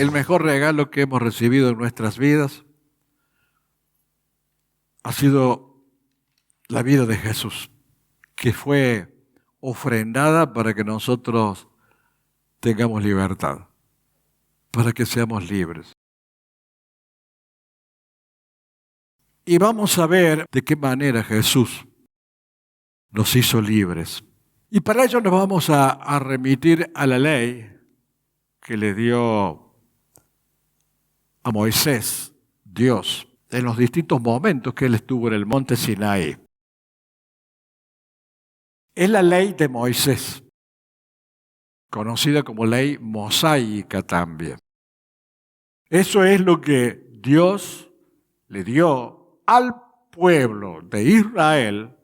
el mejor regalo que hemos recibido en nuestras vidas ha sido la vida de Jesús, que fue ofrendada para que nosotros tengamos libertad, para que seamos libres. Y vamos a ver de qué manera Jesús nos hizo libres. Y para ello nos vamos a remitir a la ley que le dio a Moisés, Dios, en los distintos momentos que él estuvo en el monte Sinaí. Es la ley de Moisés, conocida como ley mosaica también. Eso es lo que Dios le dio al pueblo de Israel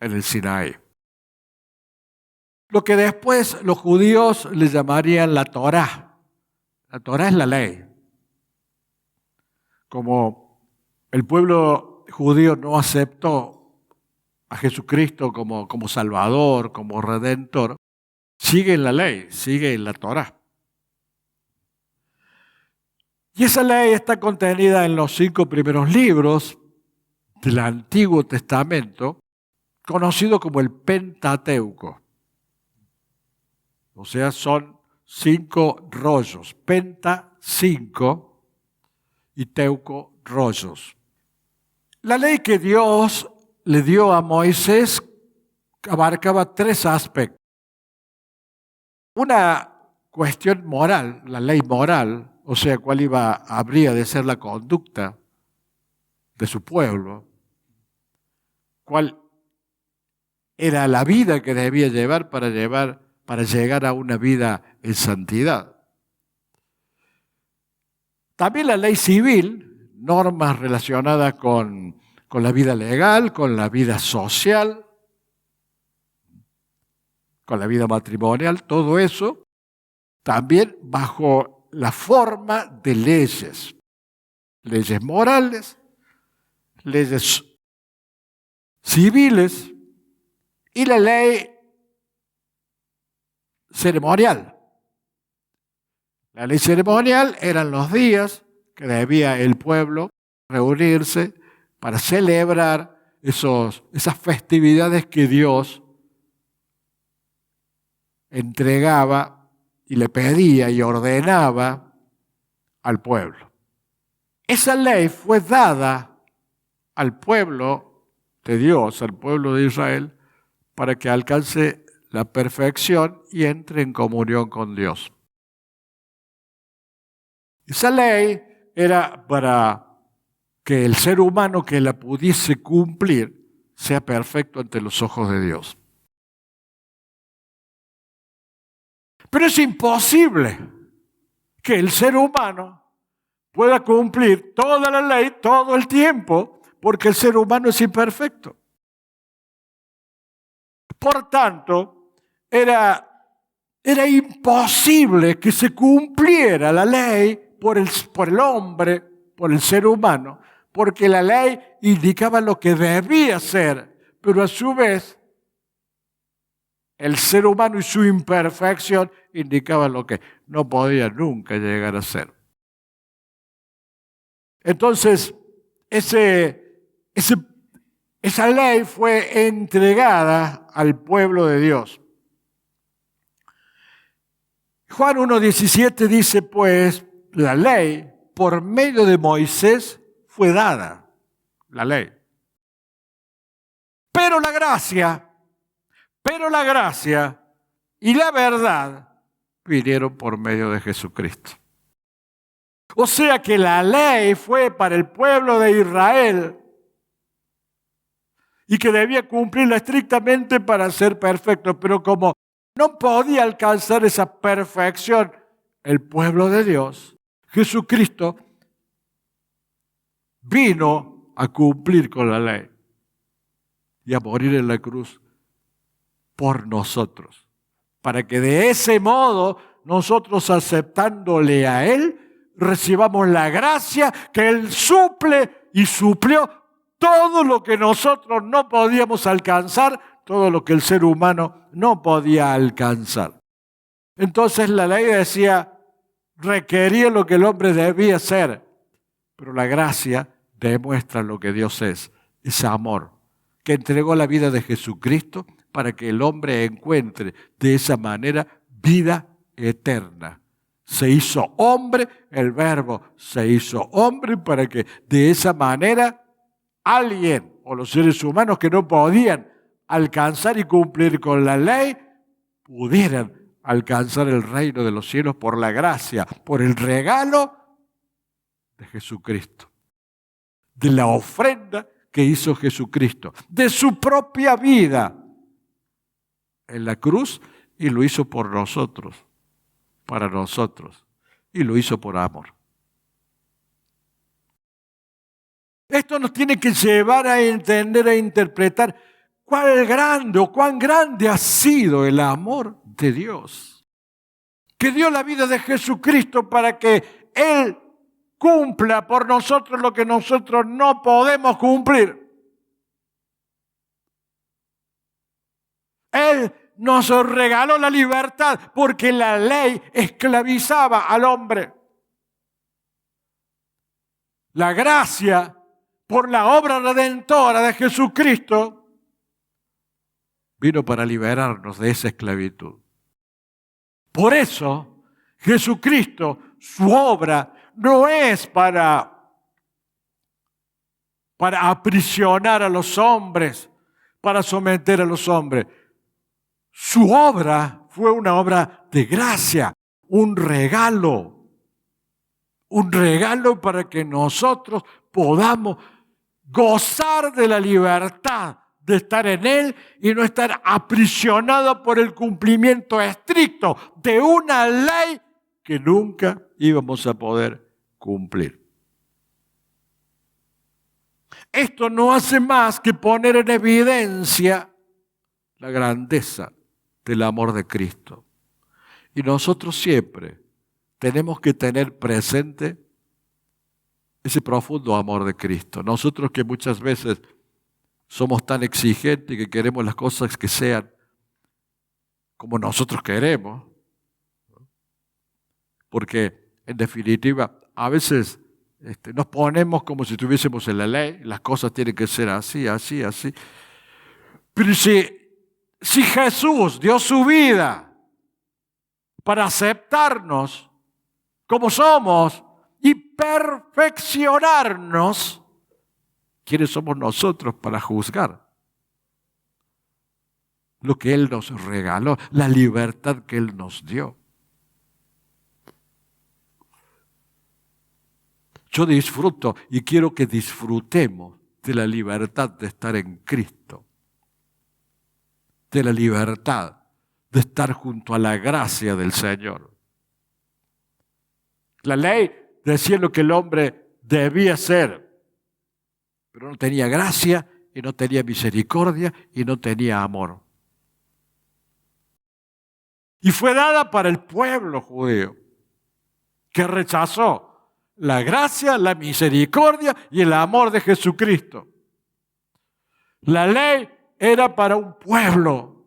en el Sinaí. Lo que después los judíos le llamarían la Torá. La Torá es la ley. Como el pueblo judío no aceptó a Jesucristo como Salvador, como Redentor, sigue en la ley, sigue en la Torá. Y esa ley está contenida en los 5 primeros libros del Antiguo Testamento, conocido como el Pentateuco. O sea, son 5 rollos. Penta, 5, y teuco, rollos. La ley que Dios le dio a Moisés abarcaba 3 aspectos. Una cuestión moral, la ley moral, o sea, cuál habría de ser la conducta de su pueblo, cuál era la vida que debía llevar para llegar a una vida en santidad. También la ley civil, normas relacionadas con la vida legal, con la vida social, con la vida matrimonial, todo eso, también bajo la forma de leyes. Leyes morales, leyes civiles y la ley ceremonial. La ley ceremonial eran los días que debía el pueblo reunirse para celebrar esas festividades que Dios entregaba y le pedía y ordenaba al pueblo. Esa ley fue dada al pueblo de Dios, al pueblo de Israel, para que alcance la perfección y entre en comunión con Dios. Esa ley era para que el ser humano que la pudiese cumplir sea perfecto ante los ojos de Dios. Pero es imposible que el ser humano pueda cumplir toda la ley todo el tiempo, porque el ser humano es imperfecto. Por tanto, era imposible que se cumpliera la ley por el hombre, por el ser humano, porque la ley indicaba lo que debía ser, pero a su vez el ser humano y su imperfección indicaban lo que no podía nunca llegar a ser. Entonces, esa ley fue entregada al pueblo de Dios. Juan 1:17 dice, pues, la ley por medio de Moisés fue dada, la ley. Pero la gracia y la verdad vinieron por medio de Jesucristo. O sea que la ley fue para el pueblo de Israel y que debía cumplirla estrictamente para ser perfecto, pero como no podía alcanzar esa perfección el pueblo de Dios, Jesucristo vino a cumplir con la ley y a morir en la cruz por nosotros, para que de ese modo nosotros, aceptándole a Él, recibamos la gracia que Él suple y suplió todo lo que nosotros no podíamos alcanzar, todo lo que el ser humano no podía alcanzar. Entonces la ley decía, requería lo que el hombre debía ser, pero la gracia demuestra lo que Dios es amor, que entregó la vida de Jesucristo para que el hombre encuentre de esa manera vida eterna. Se hizo hombre, el Verbo se hizo hombre para que de esa manera alguien o los seres humanos que no podían alcanzar y cumplir con la ley pudieran alcanzar el reino de los cielos por la gracia, por el regalo de Jesucristo, de la ofrenda que hizo Jesucristo, de su propia vida en la cruz, y lo hizo por nosotros, para nosotros, y lo hizo por amor. Esto nos tiene que llevar a entender, a interpretar cuán grande ha sido el amor de Dios, que dio la vida de Jesucristo para que Él cumpla por nosotros lo que nosotros no podemos cumplir. Él nos regaló la libertad porque la ley esclavizaba al hombre. La gracia, por la obra redentora de Jesucristo, vino para liberarnos de esa esclavitud. Por eso, Jesucristo, su obra, no es para aprisionar a los hombres, para someter a los hombres. Su obra fue una obra de gracia, un regalo para que nosotros podamos gozar de la libertad de estar en Él y no estar aprisionados por el cumplimiento estricto de una ley que nunca íbamos a poder cumplir. Esto no hace más que poner en evidencia la grandeza del amor de Cristo. Y nosotros siempre tenemos que tener presente ese profundo amor de Cristo. Nosotros que muchas veces somos tan exigentes que queremos las cosas que sean como nosotros queremos, porque en definitiva a veces nos ponemos como si estuviésemos en la ley, las cosas tienen que ser así, así, así. Pero si Jesús dio su vida para aceptarnos como somos y perfeccionarnos, ¿quiénes somos nosotros para juzgar lo que Él nos regaló, la libertad que Él nos dio? Yo disfruto y quiero que disfrutemos de la libertad de estar en Cristo, de la libertad de estar junto a la gracia del Señor. La ley decía lo que el hombre debía ser, pero no tenía gracia y no tenía misericordia y no tenía amor. Y fue dada para el pueblo judío, que rechazó la gracia, la misericordia y el amor de Jesucristo. La ley era para un pueblo.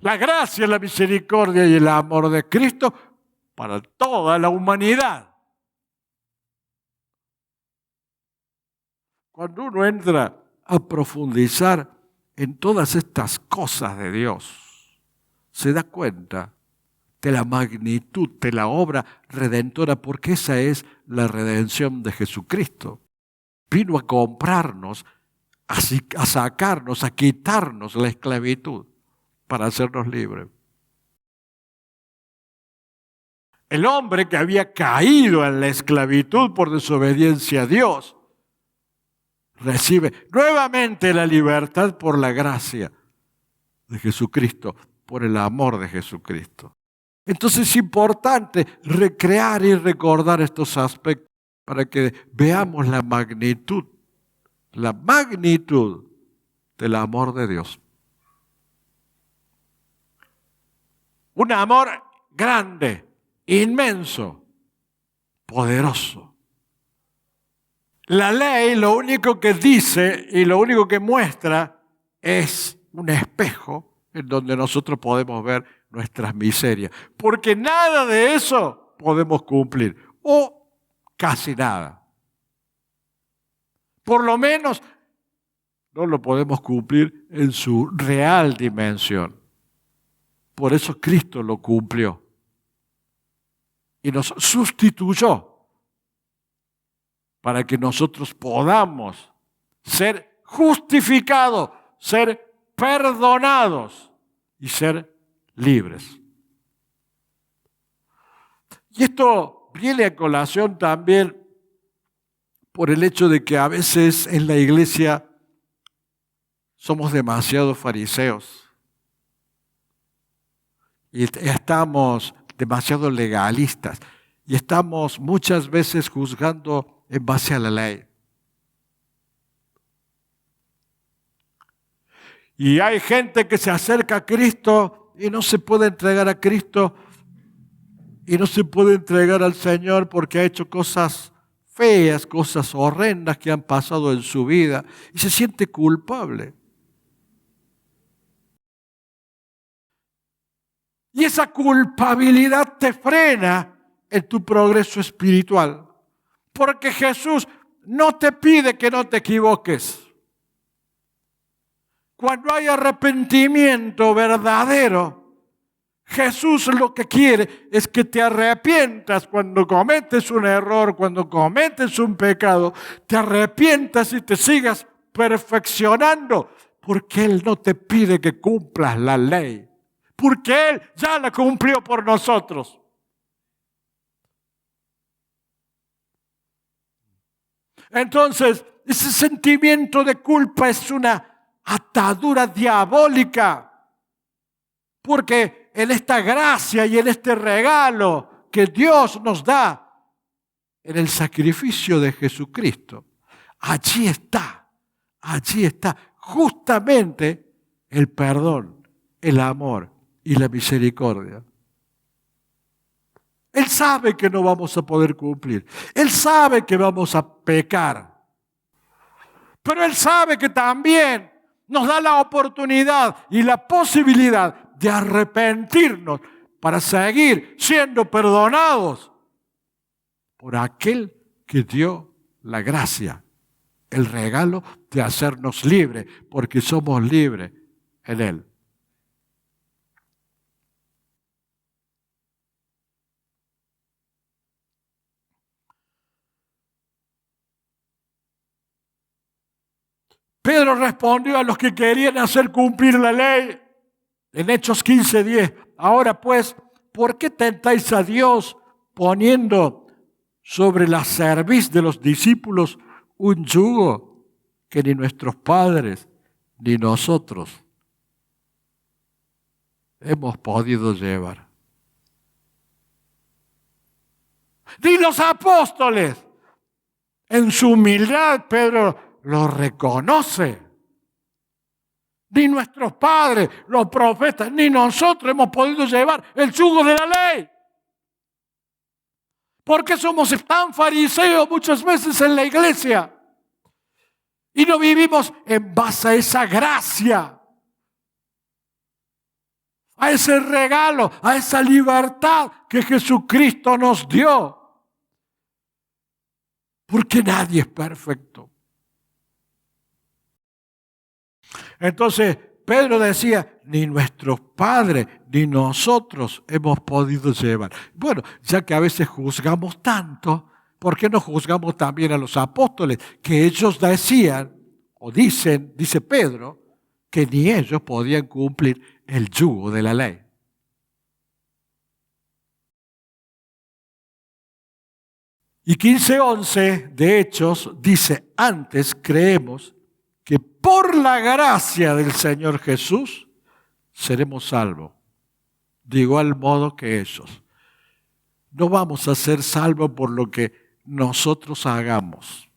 La gracia, la misericordia y el amor de Cristo para toda la humanidad. Cuando uno entra a profundizar en todas estas cosas de Dios, se da cuenta de la magnitud de la obra redentora, porque esa es la redención de Jesucristo. Vino a comprarnos, a sacarnos, a quitarnos la esclavitud para hacernos libres. El hombre que había caído en la esclavitud por desobediencia a Dios recibe nuevamente la libertad por la gracia de Jesucristo, por el amor de Jesucristo. Entonces es importante recrear y recordar estos aspectos para que veamos la magnitud del amor de Dios. Un amor grande, inmenso, poderoso. La ley lo único que dice y lo único que muestra es un espejo en donde nosotros podemos ver nuestras miserias, porque nada de eso podemos cumplir, o casi nada. Por lo menos no lo podemos cumplir en su real dimensión. Por eso Cristo lo cumplió y nos sustituyó para que nosotros podamos ser justificados, ser perdonados y ser libres. Y esto viene a colación también por el hecho de que a veces en la iglesia somos demasiado fariseos y estamos demasiado legalistas y estamos muchas veces juzgando en base a la ley. Y hay gente que se acerca a Cristo y no se puede entregar a Cristo y no se puede entregar al Señor porque ha hecho cosas feas, cosas horrendas que han pasado en su vida y se siente culpable. Y esa culpabilidad te frena en tu progreso espiritual. Porque Jesús no te pide que no te equivoques. Cuando hay arrepentimiento verdadero, Jesús lo que quiere es que te arrepientas cuando cometes un error, cuando cometes un pecado, te arrepientas y te sigas perfeccionando, porque Él no te pide que cumplas la ley, porque Él ya la cumplió por nosotros. Entonces, ese sentimiento de culpa es una atadura diabólica, porque en esta gracia y en este regalo que Dios nos da en el sacrificio de Jesucristo, allí está justamente el perdón, el amor y la misericordia. Él sabe que no vamos a poder cumplir. Él sabe que vamos a pecar. Pero Él sabe que también nos da la oportunidad y la posibilidad de arrepentirnos para seguir siendo perdonados por aquel que dio la gracia, el regalo de hacernos libres, porque somos libres en Él. Pedro respondió a los que querían hacer cumplir la ley en Hechos 15:10. Ahora pues, ¿por qué tentáis a Dios poniendo sobre la cerviz de los discípulos un yugo que ni nuestros padres ni nosotros hemos podido llevar? Ni los apóstoles. En su humildad, Pedro lo reconoce. Ni nuestros padres, los profetas, ni nosotros hemos podido llevar el yugo de la ley. ¿Por qué somos tan fariseos muchas veces en la iglesia? Y no vivimos en base a esa gracia, a ese regalo, a esa libertad que Jesucristo nos dio. Porque nadie es perfecto. Entonces, Pedro decía, ni nuestros padres ni nosotros hemos podido llevar. Bueno, ya que a veces juzgamos tanto, ¿por qué no juzgamos también a los apóstoles? Que ellos decían, o dicen, dice Pedro, que ni ellos podían cumplir el yugo de la ley. Y 15:11 de Hechos dice, antes creemos que por la gracia del Señor Jesús seremos salvos. De igual modo que ellos. No vamos a ser salvos por lo que nosotros hagamos.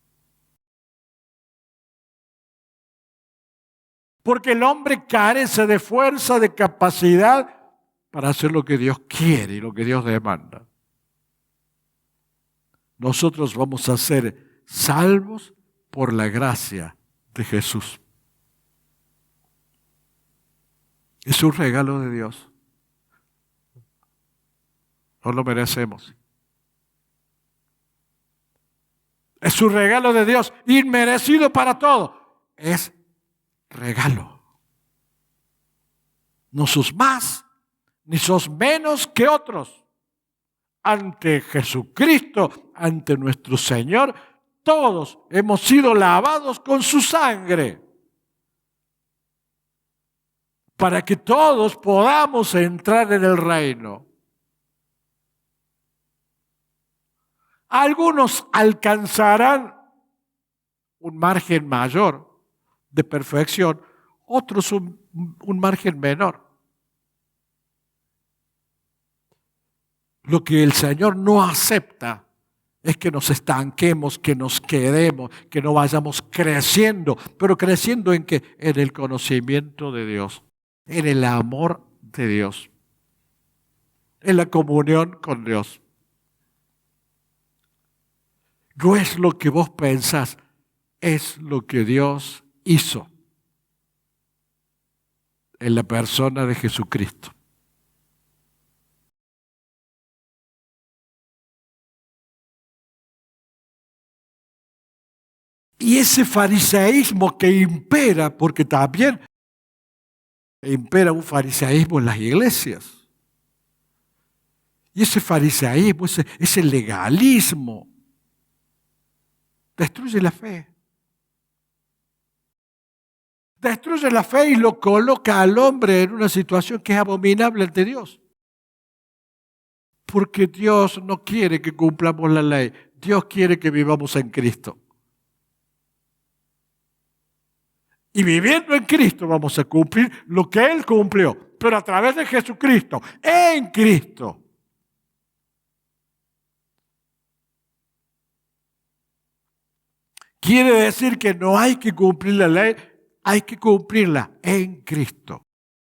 Porque el hombre carece de fuerza, de capacidad para hacer lo que Dios quiere y lo que Dios demanda. Nosotros vamos a ser salvos por la gracia de Jesús. Es un regalo de Dios. No lo merecemos. Es un regalo de Dios, inmerecido para todo. Es regalo. No sos más, ni sos menos que otros. Ante Jesucristo, ante nuestro Señor, todos hemos sido lavados con su sangre. Para que todos podamos entrar en el reino. Algunos alcanzarán un margen mayor de perfección, otros un margen menor. Lo que el Señor no acepta es que nos estanquemos, que nos quedemos, que no vayamos creciendo. ¿Pero creciendo en qué? En el conocimiento de Dios, en el amor de Dios, en la comunión con Dios. No es lo que vos pensás, es lo que Dios hizo en la persona de Jesucristo. Y ese fariseísmo que impera, porque también impera un fariseísmo en las iglesias. Y ese fariseísmo, ese legalismo, destruye la fe. Destruye la fe y lo coloca al hombre en una situación que es abominable ante Dios. Porque Dios no quiere que cumplamos la ley. Dios quiere que vivamos en Cristo. Y viviendo en Cristo vamos a cumplir lo que Él cumplió, pero a través de Jesucristo, en Cristo. Quiere decir que no hay que cumplir la ley, hay que cumplirla en Cristo.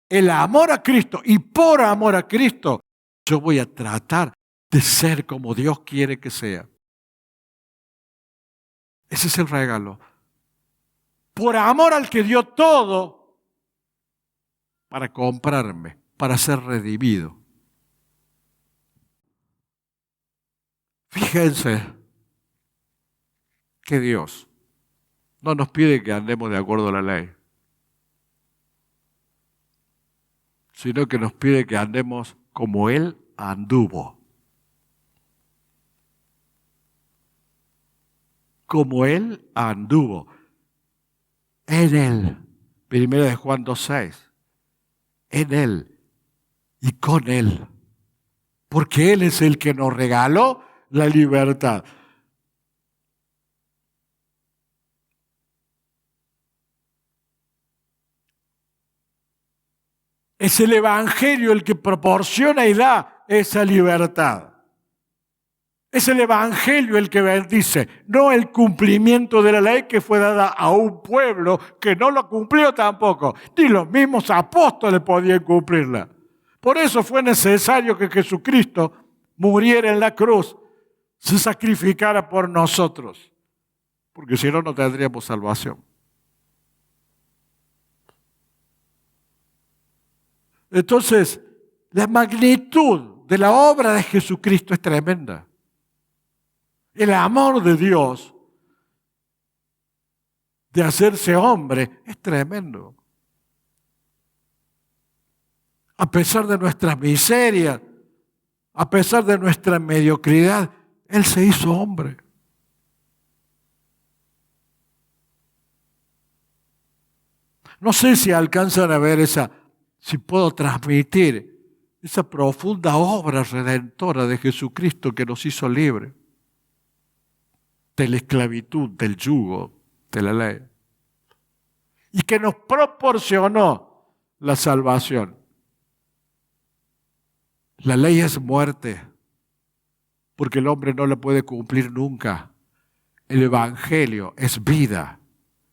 El amor a Cristo y por amor a Cristo, yo voy a tratar de ser como Dios quiere que sea. Ese es el regalo. Por amor al que dio todo para comprarme, para ser redimido. Fíjense que Dios no nos pide que andemos de acuerdo a la ley, sino que nos pide que andemos como Él anduvo. Como Él anduvo. En Él. 1 Juan 2:6. En Él y con Él. Porque Él es el que nos regaló la libertad. Es el Evangelio el que proporciona y da esa libertad. Es el Evangelio el que bendice, no el cumplimiento de la ley que fue dada a un pueblo que no lo cumplió tampoco. Ni los mismos apóstoles podían cumplirla. Por eso fue necesario que Jesucristo muriera en la cruz, se sacrificara por nosotros, porque si no, no tendríamos salvación. Entonces, la magnitud de la obra de Jesucristo es tremenda. El amor de Dios de hacerse hombre es tremendo. A pesar de nuestras miserias, a pesar de nuestra mediocridad, Él se hizo hombre. No sé si alcanzan a ver si puedo transmitir esa profunda obra redentora de Jesucristo que nos hizo libres de la esclavitud, del yugo, de la ley. Y que nos proporcionó la salvación. La ley es muerte, porque el hombre no la puede cumplir nunca. El Evangelio es vida,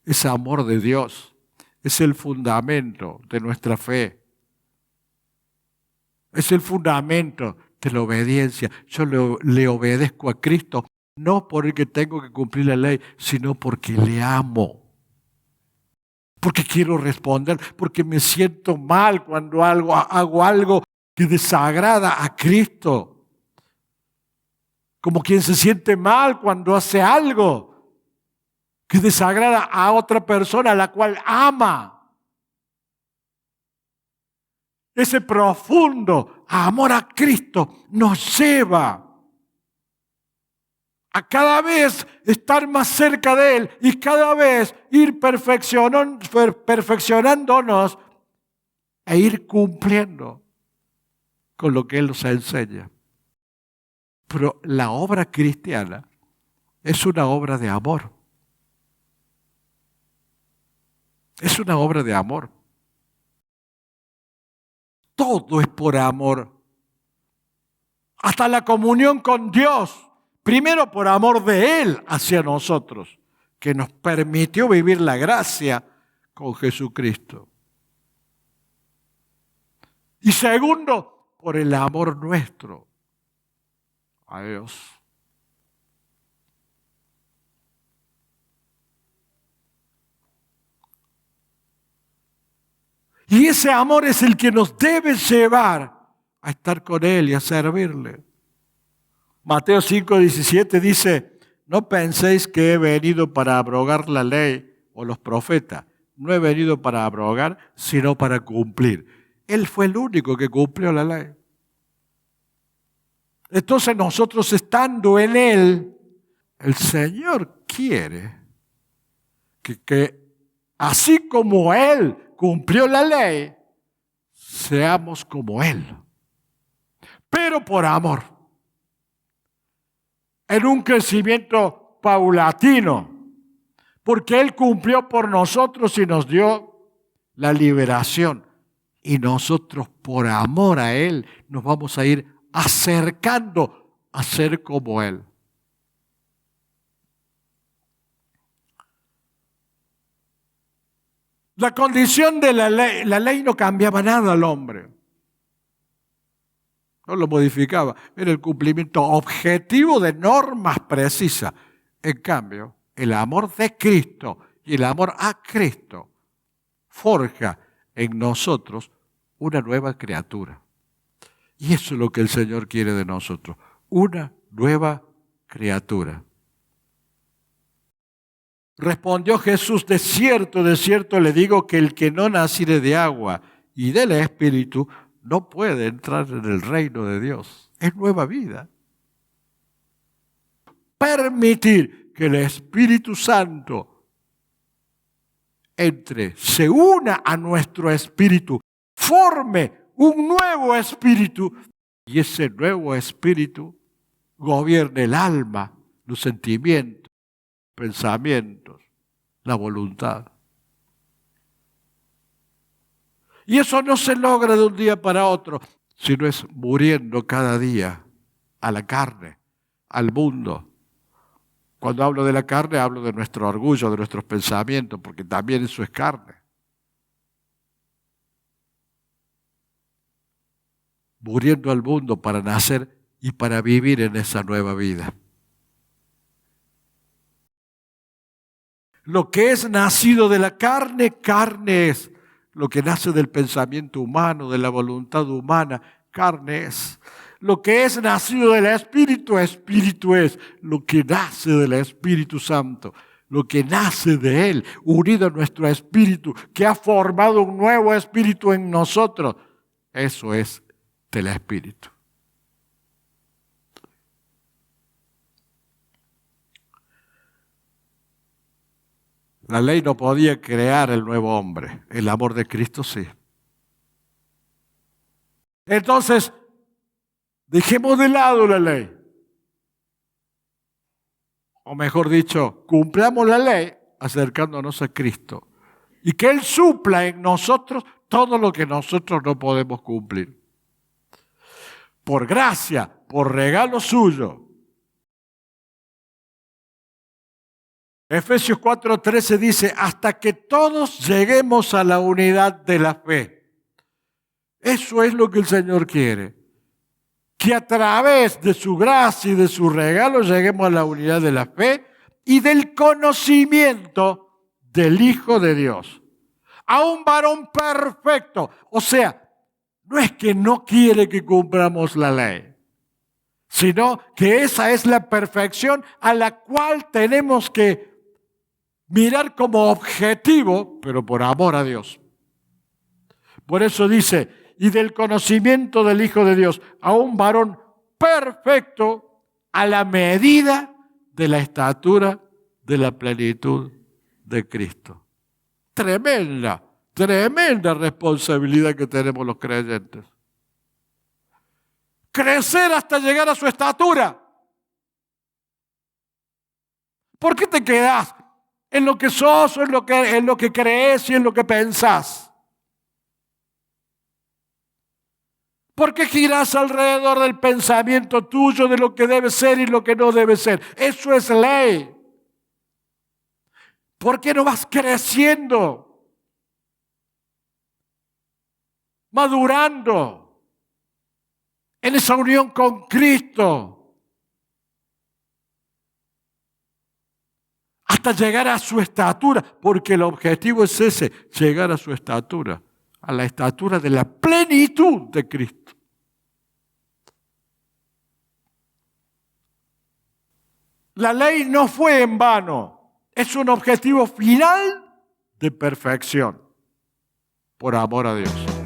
es amor de Dios, es el fundamento de nuestra fe. Es el fundamento de la obediencia. Yo le obedezco a Cristo, no porque tengo que cumplir la ley, sino porque le amo. Porque quiero responder, porque me siento mal cuando hago algo que desagrada a Cristo. como quien se siente mal cuando hace algo que desagrada a otra persona a la cual ama. Ese profundo amor a Cristo nos lleva a cada vez estar más cerca de Él y cada vez ir perfeccionándonos e ir cumpliendo con lo que Él nos enseña. Pero la obra cristiana es una obra de amor. Es una obra de amor. Todo es por amor. Hasta la comunión con Dios. Primero por amor de Él hacia nosotros, que nos permitió vivir la gracia con Jesucristo. Y segundo, por el amor nuestro a Dios. Y ese amor es el que nos debe llevar a estar con Él y a servirle. Mateo 5:17 dice, no penséis que he venido para abrogar la ley o los profetas. No he venido para abrogar, sino para cumplir. Él fue el único que cumplió la ley. Entonces nosotros estando en Él, el Señor quiere que así como Él cumplió la ley, seamos como Él. Pero por amor. En un crecimiento paulatino. Porque Él cumplió por nosotros y nos dio la liberación. Y nosotros por amor a Él nos vamos a ir acercando a ser como Él. La condición de la ley no cambiaba nada al hombre. No lo modificaba. Era el cumplimiento objetivo de normas precisas. En cambio, el amor de Cristo y el amor a Cristo forja en nosotros una nueva criatura. Y eso es lo que el Señor quiere de nosotros. Una nueva criatura. Respondió Jesús, de cierto le digo que el que no naciere de agua y del Espíritu no puede entrar en el reino de Dios. Es nueva vida. Permitir que el Espíritu Santo entre, se una a nuestro espíritu, forme un nuevo espíritu y ese nuevo espíritu gobierne el alma, los sentimientos, pensamientos, la voluntad. Y eso no se logra de un día para otro, sino es muriendo cada día a la carne, al mundo. Cuando hablo de la carne, hablo de nuestro orgullo, de nuestros pensamientos, porque también eso es carne. Muriendo al mundo para nacer y para vivir en esa nueva vida. Lo que es nacido de la carne, carne es. Lo que nace del pensamiento humano, de la voluntad humana, carne es. Lo que es nacido del Espíritu, Espíritu es. Lo que nace del Espíritu Santo, lo que nace de Él, unido a nuestro Espíritu, que ha formado un nuevo Espíritu en nosotros, eso es del Espíritu. La ley no podía crear el nuevo hombre, el amor de Cristo sí. Entonces, dejemos de lado la ley. O mejor dicho, cumplamos la ley acercándonos a Cristo. Y que Él supla en nosotros todo lo que nosotros no podemos cumplir. Por gracia, por regalo suyo. Efesios 4:13 dice, hasta que todos lleguemos a la unidad de la fe. Eso es lo que el Señor quiere. Que a través de su gracia y de su regalo lleguemos a la unidad de la fe y del conocimiento del Hijo de Dios. A un varón perfecto. O sea, no es que no quiere que cumplamos la ley. sino que esa es la perfección a la cual tenemos que mirar como objetivo, pero por amor a Dios. Por eso dice, y del conocimiento del Hijo de Dios, a un varón perfecto a la medida de la estatura de la plenitud de Cristo. Tremenda responsabilidad que tenemos los creyentes. Crecer hasta llegar a su estatura. ¿Por qué te quedás en lo que sos, o en lo que crees y en lo que pensás? ¿Por qué girás alrededor del pensamiento tuyo de lo que debe ser y lo que no debe ser? Eso es ley. ¿Por qué no vas creciendo, madurando en esa unión con Cristo hasta llegar a su estatura? Porque el objetivo es ese, llegar a su estatura, a la estatura de la plenitud de Cristo. La ley no fue en vano, es un objetivo final de perfección, por amor a Dios.